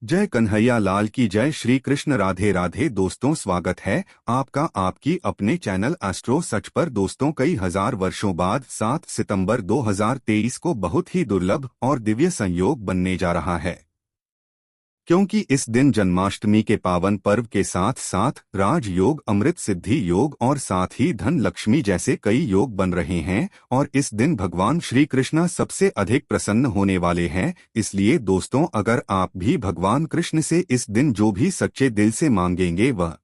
जय कन्हैया लाल की जय। श्री कृष्ण। राधे राधे दोस्तों, स्वागत है आपका आपकी अपने चैनल एस्ट्रो सच पर। दोस्तों, कई हजार वर्षों बाद 7 सितंबर 2023 को बहुत ही दुर्लभ और दिव्य संयोग बनने जा रहा है, क्योंकि इस दिन जन्माष्टमी के पावन पर्व के साथ साथ राज योग, अमृत सिद्धि योग और साथ ही धन लक्ष्मी जैसे कई योग बन रहे हैं। और इस दिन भगवान श्री कृष्ण सबसे अधिक प्रसन्न होने वाले हैं। इसलिए दोस्तों, अगर आप भी भगवान कृष्ण से इस दिन जो भी सच्चे दिल से मांगेंगे वह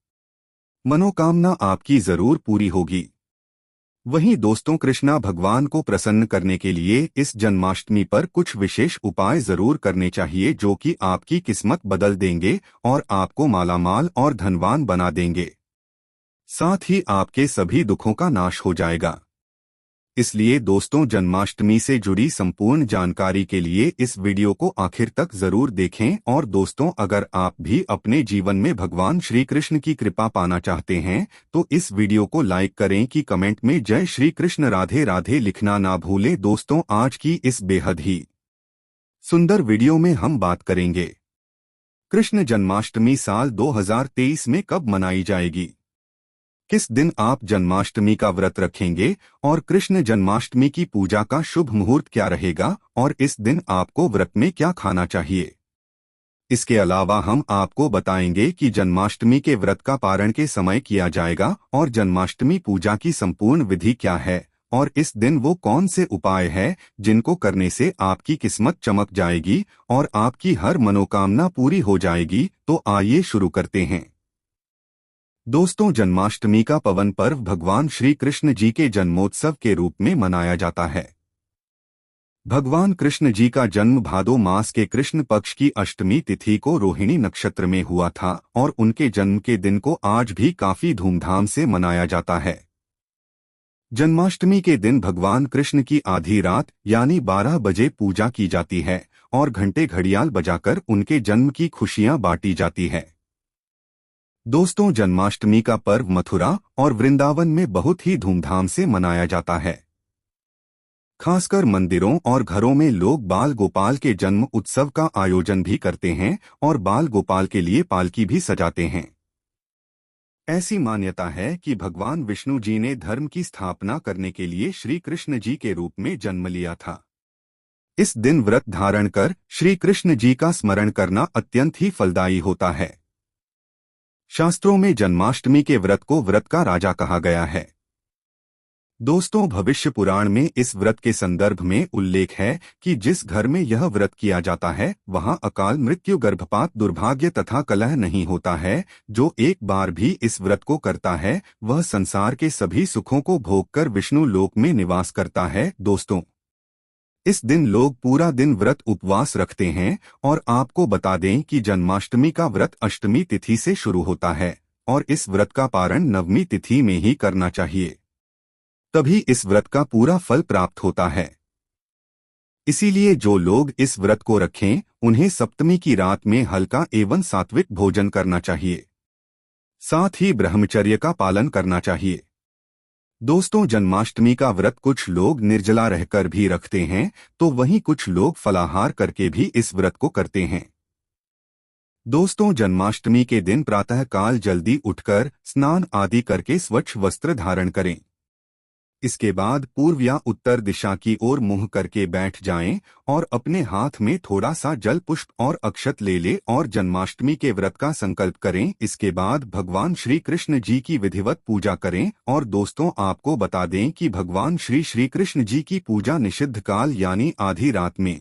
मनोकामना आपकी जरूर पूरी होगी। वहीं दोस्तों, कृष्णा भगवान को प्रसन्न करने के लिए इस जन्माष्टमी पर कुछ विशेष उपाय जरूर करने चाहिए, जो कि आपकी किस्मत बदल देंगे और आपको मालामाल और धनवान बना देंगे। साथ ही आपके सभी दुखों का नाश हो जाएगा। इसलिए दोस्तों, जन्माष्टमी से जुड़ी संपूर्ण जानकारी के लिए इस वीडियो को आखिर तक जरूर देखें। और दोस्तों, अगर आप भी अपने जीवन में भगवान श्री कृष्ण की कृपा पाना चाहते हैं तो इस वीडियो को लाइक करें कि कमेंट में जय श्री कृष्ण राधे राधे लिखना ना भूलें। दोस्तों, आज की इस बेहद ही सुंदर वीडियो में हम बात करेंगे कृष्ण जन्माष्टमी साल 2023 में कब मनाई जाएगी, किस दिन आप जन्माष्टमी का व्रत रखेंगे और कृष्ण जन्माष्टमी की पूजा का शुभ मुहूर्त क्या रहेगा और इस दिन आपको व्रत में क्या खाना चाहिए। इसके अलावा हम आपको बताएंगे कि जन्माष्टमी के व्रत का पारण के समय किया जाएगा और जन्माष्टमी पूजा की संपूर्ण विधि क्या है और इस दिन वो कौन से उपाय है जिनको करने से आपकी किस्मत चमक जाएगी और आपकी हर मनोकामना पूरी हो जाएगी। तो आइए शुरू करते हैं। दोस्तों, जन्माष्टमी का पवन पर्व भगवान श्री कृष्ण जी के जन्मोत्सव के रूप में मनाया जाता है। भगवान कृष्ण जी का जन्म भादो मास के कृष्ण पक्ष की अष्टमी तिथि को रोहिणी नक्षत्र में हुआ था और उनके जन्म के दिन को आज भी काफी धूमधाम से मनाया जाता है। जन्माष्टमी के दिन भगवान कृष्ण की आधी रात यानी 12 बजे पूजा की जाती है और घंटे घड़ियाल बजाकर उनके जन्म की खुशियां बांटी जाती है। दोस्तों, जन्माष्टमी का पर्व मथुरा और वृंदावन में बहुत ही धूमधाम से मनाया जाता है। खासकर मंदिरों और घरों में लोग बाल गोपाल के जन्म उत्सव का आयोजन भी करते हैं और बाल गोपाल के लिए पालकी भी सजाते हैं। ऐसी मान्यता है कि भगवान विष्णु जी ने धर्म की स्थापना करने के लिए श्री कृष्ण जी के रूप में जन्म लिया था। इस दिन व्रत धारण कर श्री कृष्ण जी का स्मरण करना अत्यंत ही फलदायी होता है। शास्त्रों में जन्माष्टमी के व्रत को व्रत का राजा कहा गया है। दोस्तों, भविष्य पुराण में इस व्रत के संदर्भ में उल्लेख है कि जिस घर में यह व्रत किया जाता है वहां अकाल मृत्यु, गर्भपात, दुर्भाग्य तथा कलह नहीं होता है। जो एक बार भी इस व्रत को करता है वह संसार के सभी सुखों को भोगकर विष्णु लोक में निवास करता है। दोस्तों, इस दिन लोग पूरा दिन व्रत उपवास रखते हैं और आपको बता दें कि जन्माष्टमी का व्रत अष्टमी तिथि से शुरू होता है और इस व्रत का पारण नवमी तिथि में ही करना चाहिए, तभी इस व्रत का पूरा फल प्राप्त होता है। इसीलिए जो लोग इस व्रत को रखें उन्हें सप्तमी की रात में हल्का एवं सात्विक भोजन करना चाहिए। साथ ही ब्रह्मचर्य का पालन करना चाहिए। दोस्तों, जन्माष्टमी का व्रत कुछ लोग निर्जला रहकर भी रखते हैं तो वहीं कुछ लोग फलाहार करके भी इस व्रत को करते हैं। दोस्तों, जन्माष्टमी के दिन प्रातः काल जल्दी उठकर स्नान आदि करके स्वच्छ वस्त्र धारण करें। इसके बाद पूर्व या उत्तर दिशा की ओर मुंह करके बैठ जाएं और अपने हाथ में थोड़ा सा जल, पुष्प और अक्षत ले लें और जन्माष्टमी के व्रत का संकल्प करें। इसके बाद भगवान श्री कृष्ण जी की विधिवत पूजा करें। और दोस्तों, आपको बता दें कि भगवान श्री कृष्ण जी की पूजा निषिद्ध काल यानी आधी रात में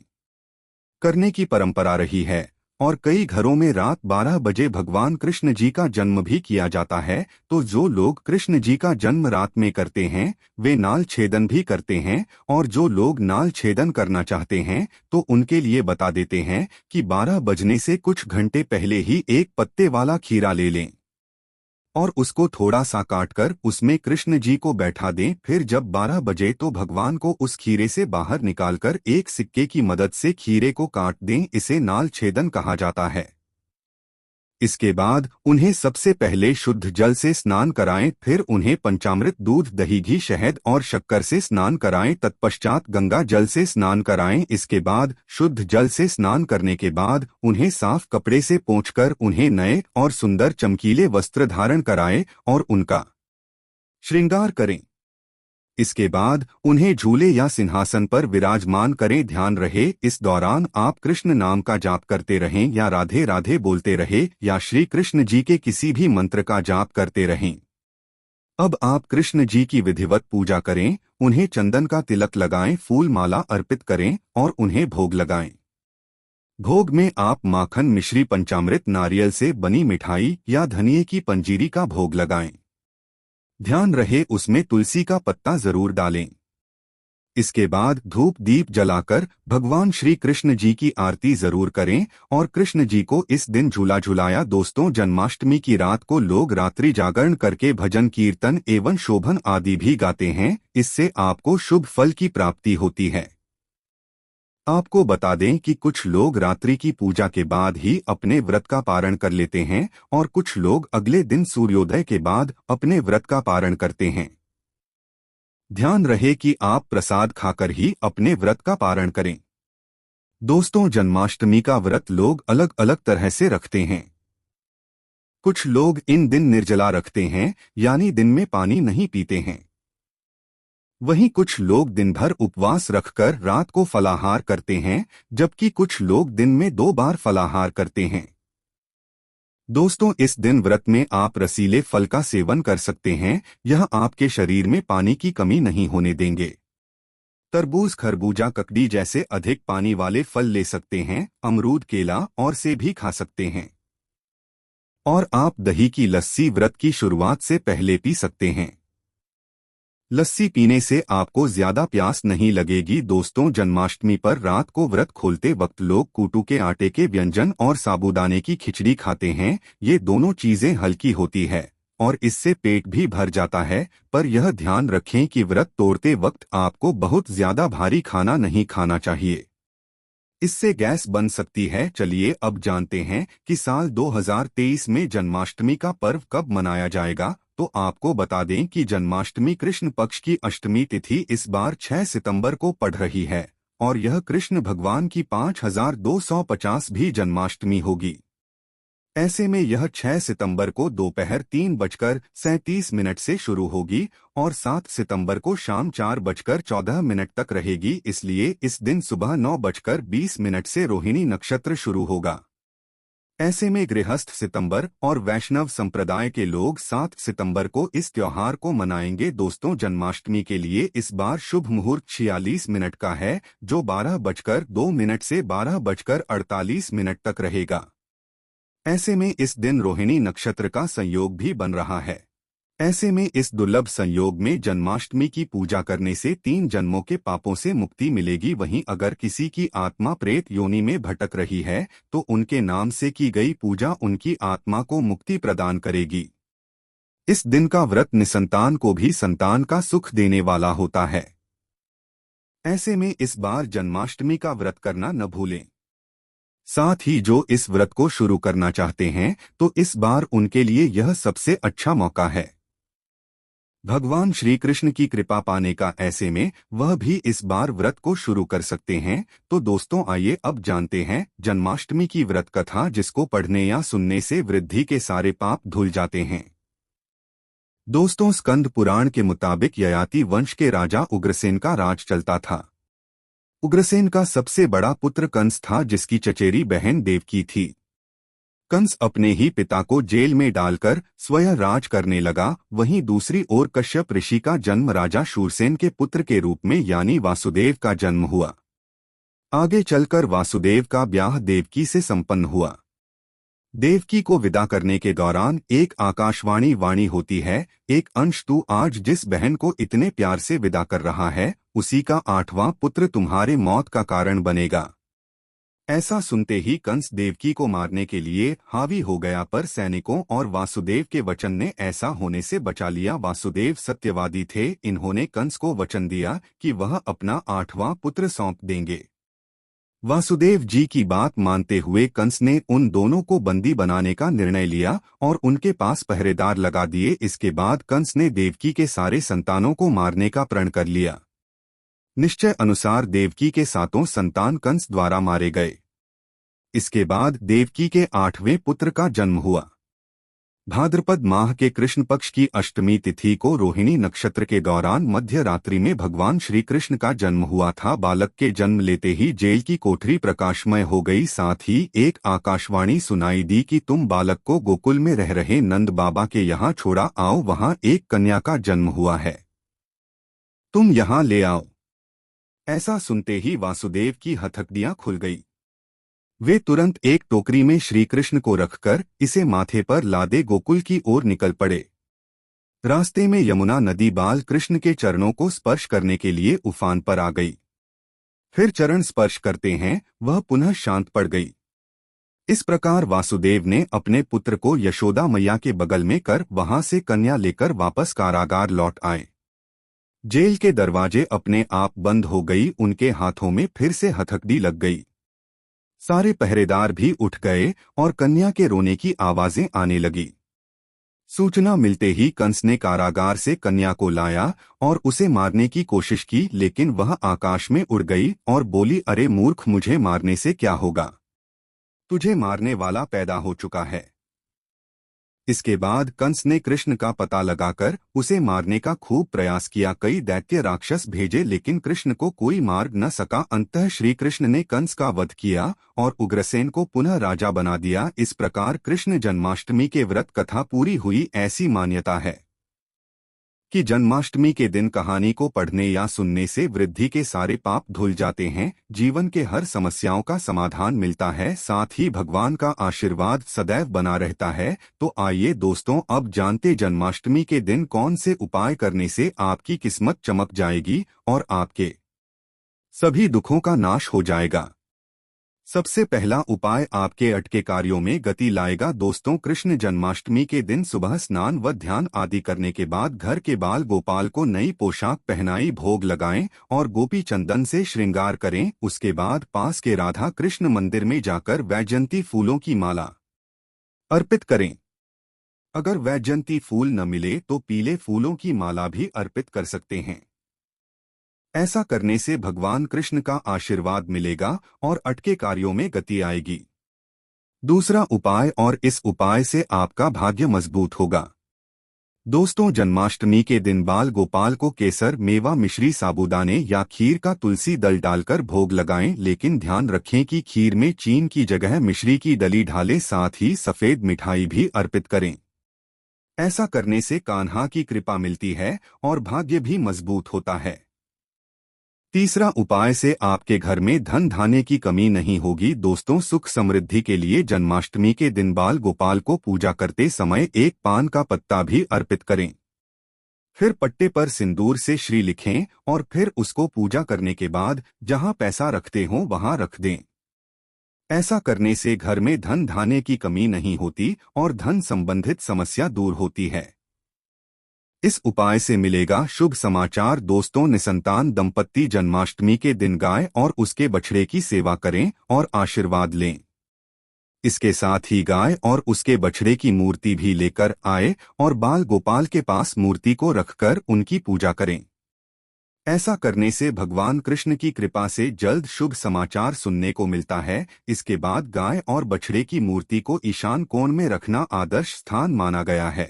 करने की परंपरा रही है और कई घरों में रात 12 बजे भगवान कृष्ण जी का जन्म भी किया जाता है। तो जो लोग कृष्ण जी का जन्म रात में करते हैं वे नाल छेदन भी करते हैं और जो लोग नाल छेदन करना चाहते हैं तो उनके लिए बता देते हैं कि 12 बजने से कुछ घंटे पहले ही एक पत्ते वाला खीरा ले लें और उसको थोड़ा सा काटकर उसमें कृष्ण जी को बैठा दें। फिर जब 12 बजे तो भगवान को उस खीरे से बाहर निकालकर एक सिक्के की मदद से खीरे को काट दें। इसे नाल छेदन कहा जाता है। इसके बाद उन्हें सबसे पहले शुद्ध जल से स्नान कराएं, फिर उन्हें पंचामृत दूध दही घी शहद और शक्कर से स्नान कराएं, तत्पश्चात गंगा जल से स्नान कराएं। इसके बाद शुद्ध जल से स्नान करने के बाद उन्हें साफ कपड़े से पोंछकर उन्हें नए और सुंदर चमकीले वस्त्र धारण कराएं और उनका श्रृंगार करें। इसके बाद उन्हें झूले या सिंहासन पर विराजमान करें। ध्यान रहे, इस दौरान आप कृष्ण नाम का जाप करते रहें या राधे राधे बोलते रहे या श्री कृष्ण जी के किसी भी मंत्र का जाप करते रहें। अब आप कृष्ण जी की विधिवत पूजा करें, उन्हें चंदन का तिलक लगाएं, फूल माला अर्पित करें और उन्हें भोग लगाएं। भोग में आप माखन, मिश्री, पंचामृत, नारियल से बनी मिठाई या धनिये की पंजीरी का भोग लगाएं। ध्यान रहे, उसमें तुलसी का पत्ता जरूर डालें। इसके बाद धूप दीप जलाकर भगवान श्री कृष्ण जी की आरती जरूर करें और कृष्ण जी को इस दिन झूला झुलाया। दोस्तों, जन्माष्टमी की रात को लोग रात्रि जागरण करके भजन कीर्तन एवं शोभन आदि भी गाते हैं। इससे आपको शुभ फल की प्राप्ति होती है। आपको बता दें कि कुछ लोग रात्रि की पूजा के बाद ही अपने व्रत का पारण कर लेते हैं और कुछ लोग अगले दिन सूर्योदय के बाद अपने व्रत का पारण करते हैं। ध्यान रहे कि आप प्रसाद खाकर ही अपने व्रत का पारण करें। दोस्तों, जन्माष्टमी का व्रत लोग अलग अलग तरह से रखते हैं। कुछ लोग इन दिन निर्जला रखते हैं, यानी दिन में पानी नहीं पीते हैं। वहीं कुछ लोग दिन भर उपवास रखकर रात को फलाहार करते हैं, जबकि कुछ लोग दिन में 2 बार फलाहार करते हैं। दोस्तों, इस दिन व्रत में आप रसीले फल का सेवन कर सकते हैं। यह आपके शरीर में पानी की कमी नहीं होने देंगे। तरबूज, खरबूजा, ककड़ी जैसे अधिक पानी वाले फल ले सकते हैं। अमरूद, केला और सेब भी खा सकते हैं। और आप दही की लस्सी व्रत की शुरुआत से पहले पी सकते हैं। लस्सी पीने से आपको ज्यादा प्यास नहीं लगेगी। दोस्तों, जन्माष्टमी पर रात को व्रत खोलते वक्त लोग कूटू के आटे के व्यंजन और साबूदाने की खिचड़ी खाते हैं। ये दोनों चीजें हल्की होती है और इससे पेट भी भर जाता है, पर यह ध्यान रखें कि व्रत तोड़ते वक्त आपको बहुत ज्यादा भारी खाना नहीं खाना चाहिए, इससे गैस बन सकती है। चलिए अब जानते हैं कि साल 2023 में जन्माष्टमी का पर्व कब मनाया जाएगा। तो आपको बता दें कि जन्माष्टमी कृष्ण पक्ष की अष्टमी तिथि इस बार 6 सितंबर को पड़ रही है और यह कृष्ण भगवान की 5250वीं जन्माष्टमी होगी। ऐसे में यह 6 सितंबर को दोपहर 3:37 से शुरू होगी और 7 सितंबर को शाम 4:14 तक रहेगी। इसलिए इस दिन सुबह 9:20 से रोहिणी नक्षत्र शुरू होगा। ऐसे में गृहस्थ सितंबर और वैष्णव संप्रदाय के लोग 7 सितंबर को इस त्योहार को मनाएंगे। दोस्तों, जन्माष्टमी के लिए इस बार शुभ मुहूर्त 46 मिनट का है, जो 12:02 से 12:48 तक रहेगा। ऐसे में इस दिन रोहिणी नक्षत्र का संयोग भी बन रहा है। ऐसे में इस दुर्लभ संयोग में जन्माष्टमी की पूजा करने से 3 जन्मों के पापों से मुक्ति मिलेगी। वहीं अगर किसी की आत्मा प्रेत योनि में भटक रही है तो उनके नाम से की गई पूजा उनकी आत्मा को मुक्ति प्रदान करेगी। इस दिन का व्रत निसंतान को भी संतान का सुख देने वाला होता है। ऐसे में इस बार जन्माष्टमी का व्रत करना न भूलें। साथ ही जो इस व्रत को शुरू करना चाहते हैं तो इस बार उनके लिए यह सबसे अच्छा मौका है। भगवान श्री कृष्ण की कृपा पाने का, ऐसे में वह भी इस बार व्रत को शुरू कर सकते हैं। तो दोस्तों, आइए अब जानते हैं जन्माष्टमी की व्रत कथा, जिसको पढ़ने या सुनने से वृद्धि के सारे पाप धुल जाते हैं। दोस्तों, स्कंद पुराण के मुताबिक ययाति वंश के राजा उग्रसेन का राज चलता था। उग्रसेन का सबसे बड़ा पुत्र कंस था, जिसकी चचेरी बहन देवकी थी। कंस अपने ही पिता को जेल में डालकर स्वयं राज करने लगा। वहीं दूसरी ओर कश्यप ऋषि का जन्म राजा शूरसेन के पुत्र के रूप में यानी वासुदेव का जन्म हुआ। आगे चलकर वासुदेव का ब्याह देवकी से संपन्न हुआ। देवकी को विदा करने के दौरान एक आकाशवाणी वाणी होती है, एक अंश तू आज जिस बहन को इतने प्यार से विदा कर रहा है, उसी का 8वां पुत्र तुम्हारे मौत का कारण बनेगा। ऐसा सुनते ही कंस देवकी को मारने के लिए हावी हो गया, पर सैनिकों और वासुदेव के वचन ने ऐसा होने से बचा लिया। वासुदेव सत्यवादी थे, इन्होंने कंस को वचन दिया कि वह अपना 8वां पुत्र सौंप देंगे। वासुदेव जी की बात मानते हुए कंस ने उन दोनों को बंदी बनाने का निर्णय लिया और उनके पास पहरेदार लगा दिए। इसके बाद कंस ने देवकी के सारे संतानों को मारने का प्रण कर लिया। निश्चय अनुसार देवकी के 7 संतान कंस द्वारा मारे गए। इसके बाद देवकी के 8वें पुत्र का जन्म हुआ। भाद्रपद माह के कृष्ण पक्ष की अष्टमी तिथि को रोहिणी नक्षत्र के दौरान मध्य रात्रि में भगवान श्री कृष्ण का जन्म हुआ था। बालक के जन्म लेते ही जेल की कोठरी प्रकाशमय हो गई। साथ ही एक आकाशवाणी सुनाई दी कि तुम बालक को गोकुल में रह रहे नंद बाबा के यहाँ छोड़ा आओ, वहाँ एक कन्या का जन्म हुआ है, तुम यहाँ ले आओ। ऐसा सुनते ही वासुदेव की हथकड़ियां खुल गई। वे तुरंत एक टोकरी में श्री कृष्ण को रखकर इसे माथे पर लादे गोकुल की ओर निकल पड़े। रास्ते में यमुना नदी बाल कृष्ण के चरणों को स्पर्श करने के लिए उफान पर आ गई। फिर चरण स्पर्श करते हैं वह पुनः शांत पड़ गई। इस प्रकार वासुदेव ने अपने पुत्र को यशोदा मैया के बगल में कर वहां से कन्या लेकर वापस कारागार लौट आए। जेल के दरवाजे अपने आप बंद हो गई। उनके हाथों में फिर से हथकड़ी लग गई। सारे पहरेदार भी उठ गए और कन्या के रोने की आवाजें आने लगी। सूचना मिलते ही कंस ने कारागार से कन्या को लाया और उसे मारने की कोशिश की, लेकिन वह आकाश में उड़ गई और बोली, अरे मूर्ख, मुझे मारने से क्या होगा, तुझे मारने वाला पैदा हो चुका है। इसके बाद कंस ने कृष्ण का पता लगाकर उसे मारने का खूब प्रयास किया। कई दैत्य राक्षस भेजे लेकिन कृष्ण को कोई मार न सका। अंततः श्री कृष्ण ने कंस का वध किया और उग्रसेन को पुनः राजा बना दिया। इस प्रकार कृष्ण जन्माष्टमी के व्रत कथा पूरी हुई। ऐसी मान्यता है कि जन्माष्टमी के दिन कहानी को पढ़ने या सुनने से वृद्धि के सारे पाप धुल जाते हैं, जीवन के हर समस्याओं का समाधान मिलता है, साथ ही भगवान का आशीर्वाद सदैव बना रहता है। तो आइए दोस्तों, अब जानते जन्माष्टमी के दिन कौन से उपाय करने से आपकी किस्मत चमक जाएगी और आपके सभी दुखों का नाश हो जाएगा। सबसे पहला उपाय आपके अटके कार्यों में गति लाएगा। दोस्तों, कृष्ण जन्माष्टमी के दिन सुबह स्नान व ध्यान आदि करने के बाद घर के बाल गोपाल को नई पोशाक पहनाई, भोग लगाएं और गोपी चंदन से श्रृंगार करें। उसके बाद पास के राधा कृष्ण मंदिर में जाकर वैजयंती फूलों की माला अर्पित करें। अगर वैजयंती फूल न मिले तो पीले फूलों की माला भी अर्पित कर सकते हैं। ऐसा करने से भगवान कृष्ण का आशीर्वाद मिलेगा और अटके कार्यों में गति आएगी। दूसरा उपाय, और इस उपाय से आपका भाग्य मजबूत होगा। दोस्तों, जन्माष्टमी के दिन बाल गोपाल को केसर, मेवा, मिश्री, साबूदाने या खीर का तुलसी दल डालकर भोग लगाएं, लेकिन ध्यान रखें कि खीर में चीन की जगह मिश्री की डली ढालें। साथ ही सफेद मिठाई भी अर्पित करें। ऐसा करने से कान्हा की कृपा मिलती है और भाग्य भी मजबूत होता है। तीसरा उपाय से आपके घर में धन धान्य की कमी नहीं होगी। दोस्तों, सुख समृद्धि के लिए जन्माष्टमी के दिन बाल गोपाल को पूजा करते समय एक पान का पत्ता भी अर्पित करें। फिर पट्टे पर सिंदूर से श्री लिखें और फिर उसको पूजा करने के बाद जहां पैसा रखते हो वहां रख दें। ऐसा करने से घर में धन धान्य की कमी नहीं होती और धन संबंधित समस्या दूर होती है। इस उपाय से मिलेगा शुभ समाचार। दोस्तों, निसंतान दंपत्ति जन्माष्टमी के दिन गाय और उसके बछड़े की सेवा करें और आशीर्वाद लें। इसके साथ ही गाय और उसके बछड़े की मूर्ति भी लेकर आए और बाल गोपाल के पास मूर्ति को रखकर उनकी पूजा करें। ऐसा करने से भगवान कृष्ण की कृपा से जल्द शुभ समाचार सुनने को मिलता है। इसके बाद गाय और बछड़े की मूर्ति को ईशान कोण में रखना आदर्श स्थान माना गया है।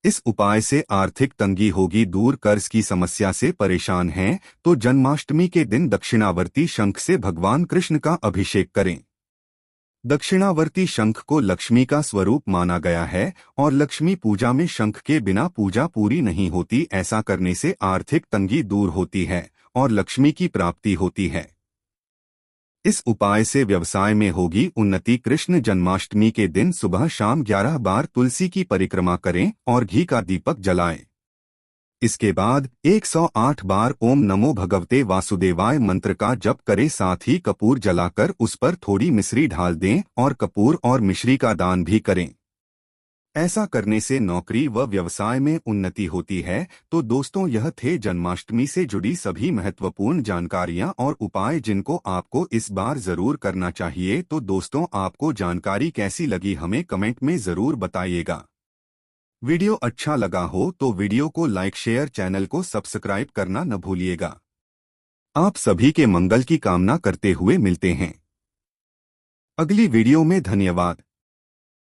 इस उपाय से आर्थिक तंगी होगी दूर। कर्ज की समस्या से परेशान हैं तो जन्माष्टमी के दिन दक्षिणावर्ती शंख से भगवान कृष्ण का अभिषेक करें। दक्षिणावर्ती शंख को लक्ष्मी का स्वरूप माना गया है और लक्ष्मी पूजा में शंख के बिना पूजा पूरी नहीं होती। ऐसा करने से आर्थिक तंगी दूर होती है और लक्ष्मी की प्राप्ति होती है। इस उपाय से व्यवसाय में होगी उन्नति। कृष्ण जन्माष्टमी के दिन सुबह शाम 11 बार तुलसी की परिक्रमा करें और घी का दीपक जलाएं। इसके बाद 108 बार ओम नमो भगवते वासुदेवाय मंत्र का जप करें। साथ ही कपूर जलाकर उस पर थोड़ी मिश्री ढाल दें और कपूर और मिश्री का दान भी करें। ऐसा करने से नौकरी व व्यवसाय में उन्नति होती है। तो दोस्तों, यह थे जन्माष्टमी से जुड़ी सभी महत्वपूर्ण जानकारियां और उपाय जिनको आपको इस बार जरूर करना चाहिए। तो दोस्तों, आपको जानकारी कैसी लगी हमें कमेंट में जरूर बताइएगा। वीडियो अच्छा लगा हो तो वीडियो को लाइक शेयर चैनल को सब्सक्राइब करना न भूलिएगा। आप सभी के मंगल की कामना करते हुए मिलते हैं अगली वीडियो में। धन्यवाद।